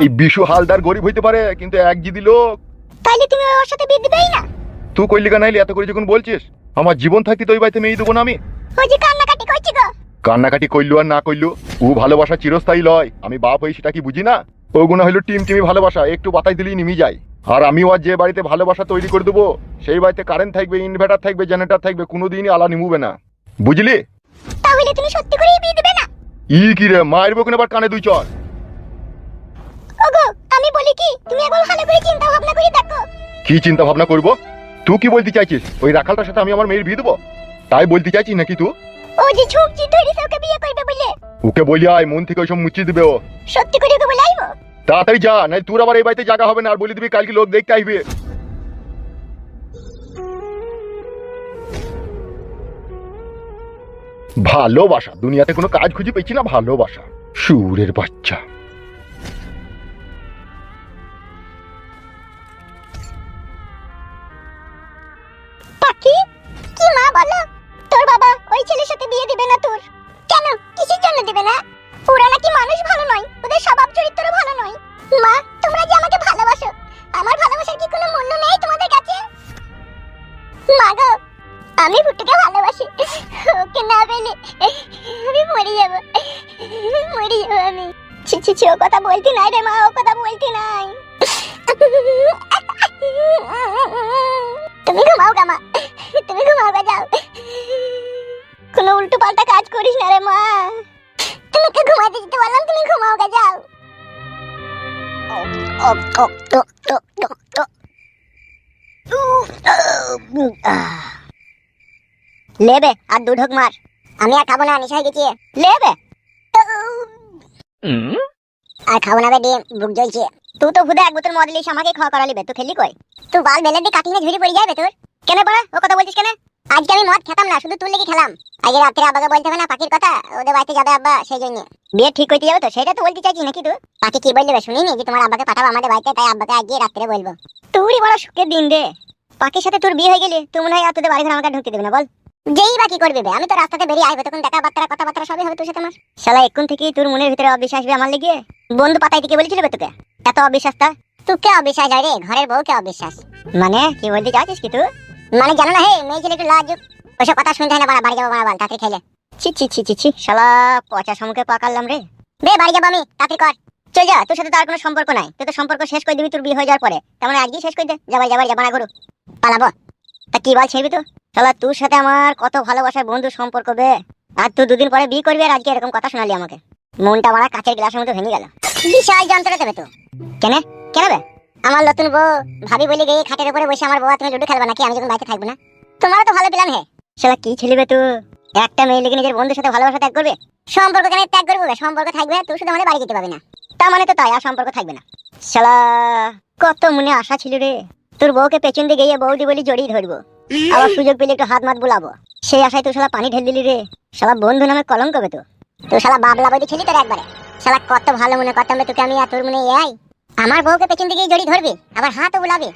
এই বিশু হালদার গরিব হইতে পারে কিন্তু এক জিদি লোক। তাইলে তুমি ওর সাথে বিয়ে দিবেই না? তুই কইলি কেন এত করে যখন বলছিস? আমার জীবন থাকতে তো ওই বাড়িতে মেয়ে দেবো না আমি। ওই যে কান্নাকাটি করছি গো। কান্নাকাটি কইলু আর না কইলু ও ভালোবাসা চিরস্থায়ী লয়। আমি বাপ হই সেটা কি বুঝি না? ওগুলো হইলো টিমি ভালোবাসা, একটু বাতাই দিলেই নিমি যায়। আর আমি ওর যে বাড়িতে ভালোবাসা তৈরি করে দেবো সেই বাড়িতে কারেন্ট থাকবে, ইনভার্টার থাকবে, জেনারেটর থাকবে, কোনোদিনই আলা নিমুবে না, বুঝলি? তাহলে তুমি সত্যি করেই বিয়ে দিবে না? ই কি রে, মারবো কেন আবার কানে দুই চর? ওগো আমি বলি কি, তুমি একবার ভালো করে চিন্তা ভাবনা করে দেখো। কি চিন্তা ভাবনা করবো? তুই কি বলতে চাইছিস? ওই রাখালটার সাথে আমি আমার মেয়ের বিয়ে দেবো তাই বলতে চাইছিস নাকি তুই? ও যে ঝুঁকছি ধরিস ওকে বিয়ে করবে বলে। ওকে বলি আয়, মন থেকে ওইসব মুচিয়ে দিবে ও। সত্যি করে ওকে বলে আইবো? তাড়াতাড়ি যা, নাই তোর আবার এই বাড়িতে জায়গা হবে না। আর বলে দিবি কালকে লোক দেখতে আসবে। ভালোবাসা দুনিয়াতে কোনো কাজ খুঁজে পেয়েছি না। ভালোবাসা সুরের বাচ্চা। পাখি কি মা বলো, তোর বাবা ওই ছেলের সাথে বিয়ে দিবে না তোর? কেন, কিসের জন্য দিবে না? ওরা নাকি মানুষ ভালো নয়, ওদের স্বভাব চরিত্র ভালো নয়। মা তোমরা যে আমাকে ভালোবাসো, আমার ভালোবাসার কি কোনো মূল্য নেই তোমাদের কাছে? মা গো আমি ফুটুকে ভালোবাসি, ওকে না পেলে আমি মরে যাবো, মরে যাবো আমি। ছি ছি ছি, ও কথা বলতি নাই রে মা, ও কথা বলতি নাই। তুমি ঘুমাও গা মা, তুমি ঘুমাও গা, যাও। কোনো উল্টো পাল্টা কাজ করিস না রে মা, তোমাকে ঘুমাতে যেতে বললাম, তুমি ঘুমাও গা, যাও। লেবে আর দু ঢোক মার, আমি আর খাবো না, নিশা হয়ে গেছি। লেবে আর খাবো না বে, ডিম বুক জ্বলছে। তুই তো খুদে এক বোতল মদ লিস আমাকে খাওয়া করালি বে, তুই খেলি কই? তুই বাল বেলে দিয়ে কাটিয়ে ঝুড়ি পড়ে যাবে তোর। কেন পড়া ও কথা বলছিস কেন? আজকে আমি মদ খেতাম না, শুধু তুই লেগে খেলাম। আজকে রাত্রে আব্বাকে বলতে হবে না পাখির কথা, ওদের বাড়িতে যাবে আব্বা, সেই জন্য বিয়ে ঠিক করতে যাবে তো, সেটা তো বলতে চাইছি নাকি তুই? পাখি কি বলবে শুনিনি যে তোমার আব্বাকে পাঠাবো আমাদের বাড়িতে, তাই আব্বাকে আজকে রাত্রে বলবো। তুই বড় সুখের দিন রে, পাখির সাথে তোর বিয়ে হয়ে গেলে তুই মনে হয় আর তোদের বাড়ি ঘর আমাকে ঢুকতে দেবে না বল? যেই বা কি করবি বে, আমি তো রাস্তাতে বেরিয়ে আইবো, তখন দেখা বার্তা কথাবার্তা সবই হবে তোর সাথে আমার। শালা এখন থেকে তোর মনের ভিতরে অবিশ্বাস আসবে আমার লেগে। বন্ধু পাতাই থেকে বলেছিল বে তোকে এত অবিশ্বাসটা? তুই কে অবিশ্বাস হয় রে, ঘরের বউ কে অবিশ্বাস? মানে কি বলতে চাচ্ছিস কি তুই? মানে জানো না হে, মেয়ে ছেলে একটু লাজুক, ওইসব কথা শুনতে হয় না, বাড়ি যাবো বাড়া, তাড়াতাড়ি খেলে। ছি ছি ছি ছি ছি, শালা পচা সম্মুখে পাকালাম রে। বে বাড়ি যাবো আমি, তাড়াতাড়ি কর, চল যা, তোর সাথে তো আর কোনো সম্পর্ক নাই, তুই তো সম্পর্ক শেষ করে দিবি তোর বিয়ে হয়ে যাওয়ার পরে, তেমন আজকেই শেষ করে দে, যাবার যাবার যাবা না করু পালাবো। তা কি বল ছেড়বি তো? শালা তোর সাথে আমার কত ভালোবাসার বন্ধু সম্পর্ক বে, আর তুই দুদিন পরে বিয়ে করবি আর আজকে এরকম কথা শোনালি আমাকে, মনটা আমার কাঁচের গ্লাসের মতো ভেঙে গেল। বিশাল যন্ত্রণা দেবে তো। কেন কেন বে? আমার নতুন বউ ভাবি বলে গিয়ে খাটের উপরে বসে আমার বউ তুমি লুডো খেলবা নাকি, আমি যখন বাড়িতে থাকবো না? তোমারও তো ভালো প্ল্যান হে। শালা কি ছেলে বে তুই, একটা মেয়ে লেগে নিজের বন্ধুর সাথে ভালোবাসা ত্যাগ করবে? সম্পর্ক কেন ত্যাগ করবো? সম্পর্ক থাকবে, তুই শুধু আমাদের বাড়ি যেতে পারবি না, তার মানে তো তাই আর সম্পর্ক থাকবে না। শালা কত মনে আশা ছিল রে, তোর বউকে পেছন দিয়ে গিয়ে বৌদি বলি জড়িয়ে ধরবো, আবার সুযোগ পেলে একটু হাত মাত বুলাবো, সেই আশায় তুই শালা পানি ঢেল দিলি রে। শালা বন্ধু নামে কলঙ্ক বে তুই শালা বাবলা বইতে ছিলি তোর একবারে। শালা কত ভালো মনে করতাম তোকে আমি, আর তোর মনে এই আমার বউকে পেছন দিকে জড়িয়ে ধরবি আবার হাতও বুলাবি,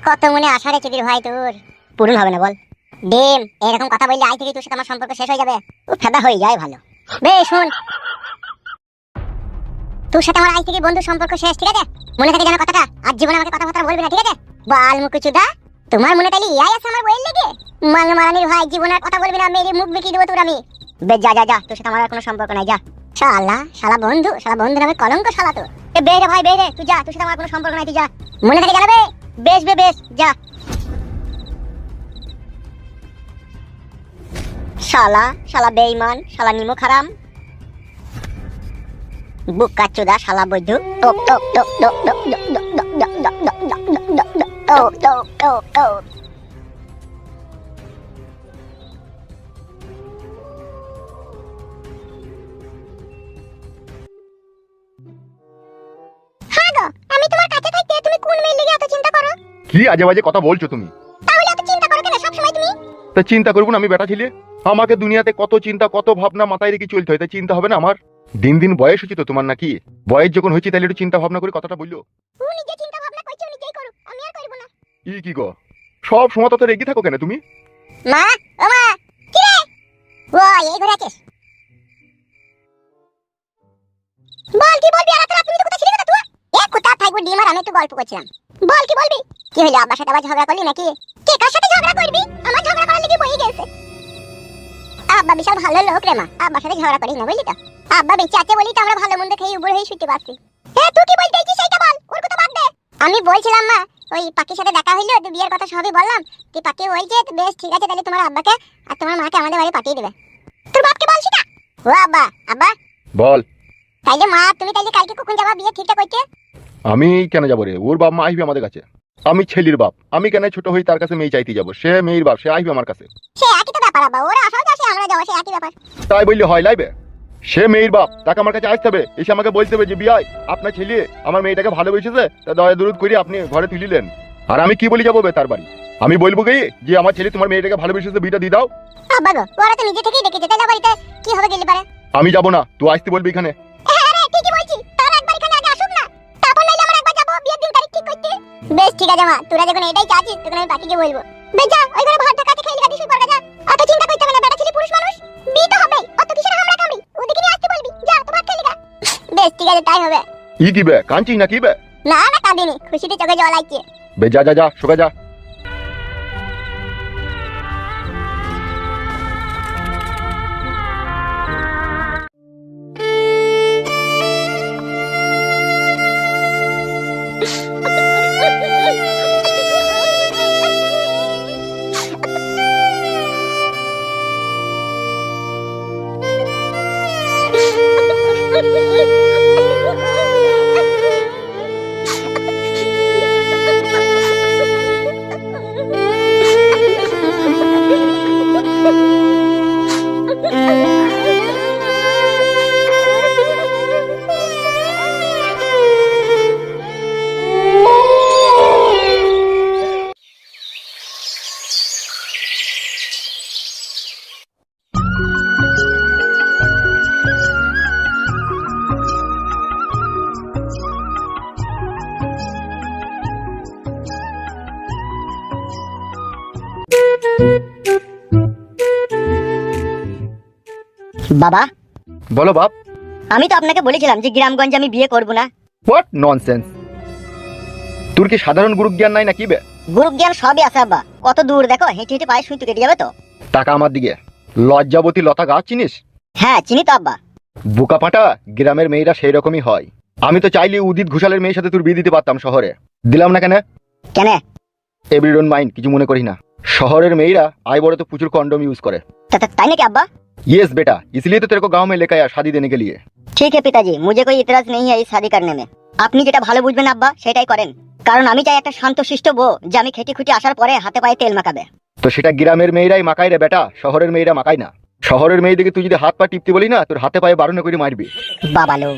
কত মনে আশা রে চিদির ভাই, তোর পূরণ হবে না বল? ডিম এরকম কথা বললে আজ থেকে তোর সাথে আমার সম্পর্ক শেষ হয়ে যাবে, ও ফেদা হয়ে যায় ভালো। বে শুন, তোর সাথে আমার আজ থেকে বন্ধু সম্পর্ক শেষ, ঠিক আছে? মনে থাকে যেন কথাটা, আর জীবনে আমাকে কথাবার্তা বলবি না, ঠিক আছে? বাল মুকুচুদা, তোমার মনে তাইলে ইয়াই আছে আমার বইয়ের লেগে? মাল মারানির ভাই, জীবনে আর কথা বলবি না, মেরে মুখ বিকিয়ে দেবো তোর আমি। বে যা যা যা, তোর সাথে আমার আর কোনো সম্পর্ক নাই, যা। শালা শালা বন্ধু, শালা বন্ধু নামে কলঙ্ক শালা তোর। এ বে রে ভাই বে রে, তুই যা, তোর সাথে আমার কোনো সম্পর্ক নাই, তুই যা। মনে থাকে জানাবে, বেশ বে বেশ, যা। শালা শালা বেঈমান, শালা নিমক হারাম, বুকা চোদা, শালা বৈধু। টক টক টক টক টক টক টক টক টক টক টক টক টক টক টক। হ্যাঁ গো, আমি তোমার কাছে থাকতে তুমি কোন মেয়ে লেগে এত চিন্তা করো? কি আজে বাজে কথা বলছো তুমি? তাহলে এত চিন্তা করো কেন সব সময় তুমি? তা চিন্তা করবো না আমি বেটা ছেলে? আমাকে দুনিয়াতে কত চিন্তা কত ভাবনা মাথায় রেখে চলতে হয়, তাই চিন্তা হবে না আমার? দিন দিন বয়স হচ্ছে তো তোমার নাকি? বয়স যখন হয়েছে তাহলে একটু চিন্তা ভাবনা করে কথাটা বললো। ও নিজে চিন্তা ভাবনা করছে, নিজেই করুক, আমি আর করব না। ই কি গো, সব সময় তো রেগে থাকো কেন তুমি? মা ও মা, কি রে? ও এই ঘরে আছিস? বল কি বলবি? আর রাত তুমি তো কোথায় ছিলি গো তুই? আমি একটু গল্প করছিলাম। বল কি বলবি? কি হলো, আব্বার সাথে আবার ঝগড়া করলি নাকি? কে কার সাথে ঝগড়া করবি? আমার ঝগড়া করার লাগি বই গেছে। আব্বা বিশাল ভালো লোক রে মা, আব্বার সাথে ঝগড়া করিস না বুঝলি তো। আব্বা বেঁচে আছে বলি তো আমরা ভালো মন্দ খেয়ে উপর হয়ে শুতে পারছি। তুই কি বলতে চাইছিস সেটা বল, ওর কথা বাদ দে। আমি বলছিলাম মা, ওই পাখির সাথে দেখা হইলো, তো বিয়ের কথা সবই বললাম। তুই পাখি বলছে তো বেশ ঠিক আছে, তাহলে তোমার আব্বাকে আর তোমার মাকে আমাদের বাড়ি পাঠিয়ে দিবে। তোর বাপকে বলছি না? ও আব্বা, আব্বা বল। তাইলে মা তুমি তাইলে কালকে কখন যাবা বিয়ে ঠিকঠাক হইছে? আমি কেন যাবো রে? ওর বাপ মা আসবে আমাদের কাছে। আমি ছেলির বাপ, আমি কেন ছোট হই তার কাছে মেয়ে চাইতে যাবো? সে মেয়ের বাপ, সে আসবে আমার কাছে। সে একই তো ব্যাপার আব্বা, ওরা আসাও যাচ্ছে আমরা যাওয়া, সে একই ব্যাপার। তাই বললে হয় লাইবে? সে মেয়ের বাপ, তাকে আমার কাছে আসতে হবে, এসে আমাকে বলতে হবে যে বিয়াই আপনার ছেলে আমার মেয়েটাকে ভালোবেসেছে, তা দয়া দরুদ করে আপনি ঘরে তুলিলেন। আর আমি কি বলি যাবো বে তার বাড়ি? আমি বলবো কি যে আমার ছেলে তোমার মেয়েটাকে ভালোবেসেছে, বিটা দিয়ে দাও। আব্বা গো, ওরা তো নিজে থেকেই ডেকেছে, তাইলে বাড়িতে কি হবে গেলে পারে? আমি যাবো না, তুই আসতে বলবি এখানে। হ্যাঁ রে, ঠিকই বলছি, তার একবার এখানে আগে আসুক না, তারপর নাইলে আমরা একবার যাবো বিয়ের দিন তারিখ ঠিক করতে। বেশ ঠিক আছে মা, তোরা যখন এটাই চাচ্ছিস তখন আমি বাকিকে বলবো। বেশ যা, ওই ঘরে ভাত ঢাকাতে খেয়ে লিখা দিস, পড়া যা। অত চিন্তা করতে হবে না, বেটা ছেলে পুরুষ মানুষ, বিয়ে তো হবেই, অত কিসের হামলা কামড়ি, ওদিকে নিয়ে আসতে বলবি, যা তো ভাত খেয়ে লিখা। বেশ ঠিক আছে, তাই হবে। ই কি বে, কাঁদছিস না কি বে? না না কাঁদিনি, খুশিতে চোখে জল আসছে। বে যা যা যা, শোকা যা। বাবা, বলো বাপ। আমি তো আপনাকে বলেছিলাম যে গ্রামগঞ্জে আমি বিয়ে করব না। What nonsense! তোর কি সাধারণ গুরু জ্ঞান নাই নাকি বে? গুরু জ্ঞান সবই আছে আব্বা, কত দূর দেখো, হেঁটে হেঁটে পায়ে সুই তো কেটে যাবে তো। টাকা আমার দিকে। লজ্জাবতী লতা গাছ চিনিস? হ্যাঁ চিনি তো আব্বা। বোকা পাটা, গ্রামের মেয়েরা সেই রকমই হয়। আমি তো চাইলে উদিত ঘোষালের মেয়ের সাথে তোর বিয়ে দিতে পারতাম শহরে, দিলাম না কেন? কেন? এভরি ডোন্ট মাইন্ড, কিছু মনে করি না। শহরের मेरा आई बड़े तो प्रचुर कॉन्डोम यूज करे। ताई नाকি আব্বা? यस बेटा, इसलिए तो तेरे को गांव में लेकर आया शादी देने के लिए। ठीक है पिताजी, मुझे कोई इतराज नहीं है इस शादी करने में। আপনি যেটা ভালো বুঝবেন আব্বা সেটাই করেন, কারণ আমি চাই একটা শান্তশিষ্ট বউ যে আমি খেটে খুঁটি আসার পরে হাতে পায়ে তেল মাখাবে। তো সেটা গ্রামের মেয়েরাই মাখায় রে বেটা, শহরের মেয়েরা মাখায় না। শহরের মেয়েদেরকে তুই যদি হাত পা টিপতে বলি না, তোর হাতে পায়ে বারণ করে মারবি বাবা লো।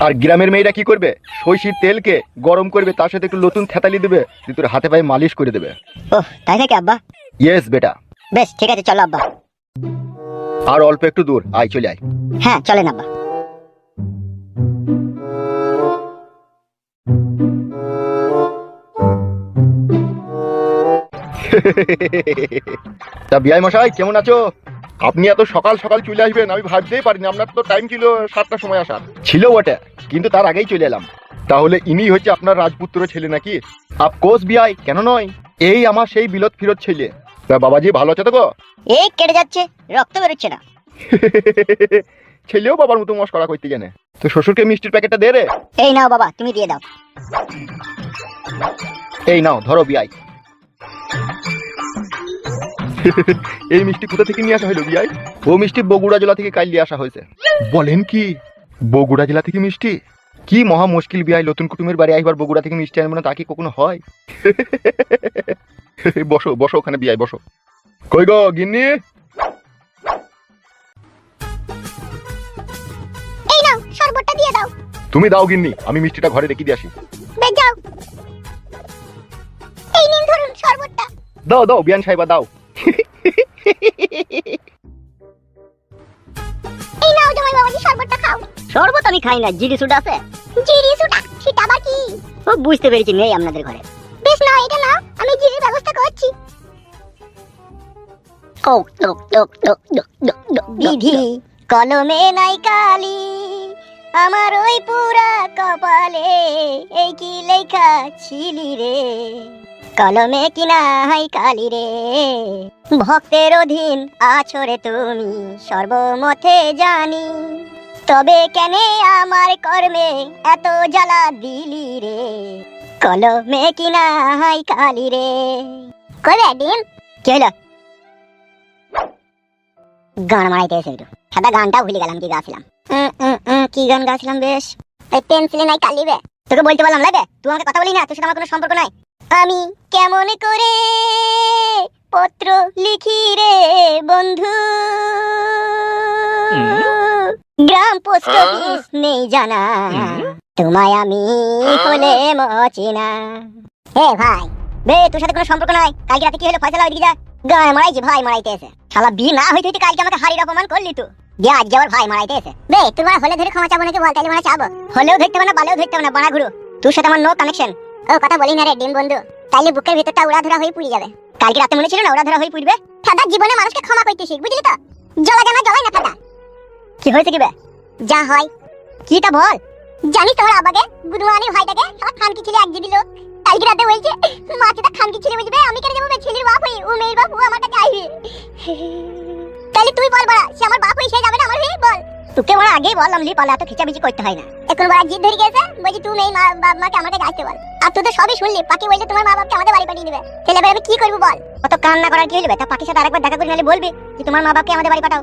আর গ্রামের মেয়েরা কি করবে? সইষির তেলকে গরম করবে, তার সাথে একটু নতুন থেতালি দেবে, তুই তোর হাতে পায়ে মালিশ করে দেবে। ওহ তাই নাকি আব্বা? ইয়েস বেটা। বেশ ঠিক আছে, চলো আব্বা। আর অল্প একটু দূর, আয় চলে আয়। হ্যাঁ চলেন আব্বা। তা বিআই মশাই কেমন আছো? আপনি এত সকাল সকাল চলে আসবেন আমি ভাবতেই পারিনি। আপনার তো টাইম ছিল 7টার সময় আসার, ছিল ওটা, কিন্তু তার আগেই চলে এলাম। তাহলে ইনি হচ্ছে আপনার রাজপুত্র ছেলে নাকি? আফকোর্স বিআই, কেন নয়, এই আমার সেই বিলত ফিরত ছেলে। তা বাবাজি ভালো আছে তো গো? এই কেটে যাচ্ছে, রক্ত বেরোচ্ছে না। ছেলেও বাবার মতো মস্করা করতে জানে। তো শ্বশুরকে মিষ্টির প্যাকেটটা দে রে। এই নাও বাবা, তুমি দিয়ে দাও। এই নাও ধরো বিআই। এই মিষ্টি কোথা থেকে নিয়ে আসা হলো বিআই? ও মিষ্টি বগুড়া জেলা থেকে কাল নিয়ে আসা হয়েছে। বলেন কি? বগুড়া জেলা থেকে মিষ্টি? কি মহা মুশকিল বিআই, নতুন কুটুমের বাড়ি আইবার বগুড়া থেকে মিষ্টি আনবো না, তা কি কখনো হয়? বসো বসো ওখানে বিআই, বসো। কই গো গিন্নি? এই নাও শরবতটা দিয়ে দাও। তুমি দাও গিন্নি, আমি মিষ্টিটা ঘরে রেখে দিয়ে আসি। বেশ যাও। এই নিন ধরুন শরবতটা। দাও দাও বিয়ান সাহেবা দাও। এই নাও জামাই বাবাজি শরবতটা খাও। শরবত আমি খাই না, জিরি সুটা আছে। জিরি সুটা? সেটা আবার কি? ও বুঝতে পেরেছি, নেই আপনাদের ঘরে। বেশ নাও, এটা নাও, আমি জিরির ব্যবস্থা করছি। ও টক টক টক টক টক টক। বিধি কলমে নাই কালি, আমার ওই পুরা কপালে এই কি লেখা ছিলি রে, কলমে কি নাই কালি রে, ভক্তের অধীন আছো রে তুমি সর্বমতে জানি, তবে কেন আমার কর্মে এত জ্বালা দিলি রে, কলমে কি নাই কালি রে। কবে ডিম কি হলো? গান মারাইতেছে একটু, সাদা গানটা ভুলে গেলাম কি গাছিলাম। কি গান গাছিলাম বেশ, এই পেন্সিলে নাই কালিবে। তোকে বলতে বললাম লাগে, তুই আমাকে কথা বলি না, তোর সাথে আমার কোনো সম্পর্ক নাই। আমি কেমন করে পত্র লিখি রে বন্ধু, গ্রাম পোস্ট অফিস নেই জানা, তোমায় আমি হলে মচিনা। হে ভাই বে, তোর সাথে কোনো সম্পর্ক নাই। কালকে রাতে কি হলো ফয়সালা, ওইদিকে যা। গায়ে মারাইছি, ভাই মারাইতেছে। শালা বিয়ে না হইতে হইতে কালকে আমাকে হারির অপমান করলি তুই। গিয়ে আজকে আবার ভাই মারাইতেছে। বে তোমার হলে ধরে ক্ষমা চাবো নাকি বল, তাইলে মানে চাবো। হলেও ধরতে হবে না, বালেও ধরতে হবে না, বাড়া ঘুরো। তোর সাথে আমার নো কানেকশন। ও কথা বলি না রে ডিম বন্ধু, তাইলে বুকের ভিতরটা উড়া ধরা হয়ে পুড়ে যাবে। কালকে রাতে মনে ছিল না উড়া ধরা হয়ে পুড়বে? সাদা জীবনে মানুষকে ক্ষমা করতে শিখ, বুঝলি তো? জ্বলা জানা জ্বলাই না সাদা। কি হয়েছে কি বে? যা হয় কিটা বল। জানিস তোমার আবাকে গুদমানির ভাইটাকে সারা খানকি ছিল, এক জিবি লোক। কালকে রাতে বলছে মাছটা খানকি ছিল, বুঝবে? আমি কেন যাবো? ছেলের বাপ হই, ও মেয়ের বাপ, ও আমার কাছে আইবে। তাহলে তুই বল বড়া, সে আমার বাপ হই, সে যাবে না আমার হয়ে? বল। তোকে বড়া আগেই বললাম লি পালে এত খিচাবিচি করতে হয় না। এখন বড়া জিদ ধরে গেছে, বলছি তুই মেয়ে বাপ মাকে আমার কাছে আসতে বল। আর তুই তো সবই শুনলি, পাখি বললে তোমার মা বাপকে আমাদের বাড়ি পাঠিয়ে দিবে। তাহলে এবার আমি কি করবো বল? অত কান্না করার কি হইবে? তা পাখির সাথে আরেকবার দেখা করে নিলে বলবি যে তোমার মা বাপকে আমাদের বাড়ি পাঠাও।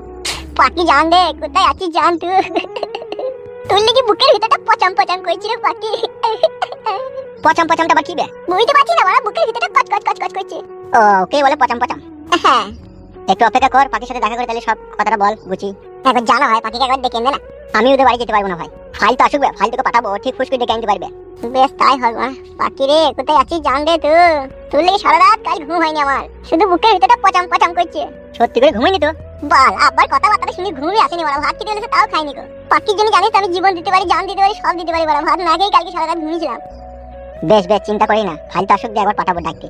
পাখি জান দে কোথায় আছিস, জান তুই। তুই লিখি বুকের ভিতরটা পচাম পচাম করছিল পাখি। পচাম পচামটা আবার কি বে? বুঝতে পারছি না বড়া, বুকের ভিতরটা কচ কচ কচ কচ করছে। ও কে বলে পচাম পচাম? হ্যাঁ একটু অপেক্ষা কর, পাখির সাথে দেখা করে তাহলে সব কথাটা বল বুঝি। একবার জানা হয় পাখিকে একবার ডেকে এনে না। আমি ওদের বাড়ি যেতে পারবো না ভাই, ফাইল তো আসুক, ফাইল তোকে পাঠাবো, ঠিক ফুস করে ডেকে আনতে পারবে। বেশ তাই হবে। পাখি রে কোথায় আছিস জান দে তুই। তোর লেগে সারা রাত কাল ঘুম হয়নি আমার, শুধু বুকের ভিতরটা পচাম পচাম করছে। সত্যি করে ঘুমাইনি তো? বল আবার কথাবার্তা শুনি ঘুমই আসেনি বড়া। ভাত খেতে হলে তাও খাইনি তো। পাখির জন্য জানিস আমি জীবন দিতে পারি, জান দিতে পারি, সব দিতে পারি বড়া। ভাত না খেয়ে কালকে সারা রাত ঘুমিয়েছিলাম। বেশ বেশ চিন্তা করি না, ফাইল তো আসুক দিয়ে একবার পাঠাবো ডাকতে।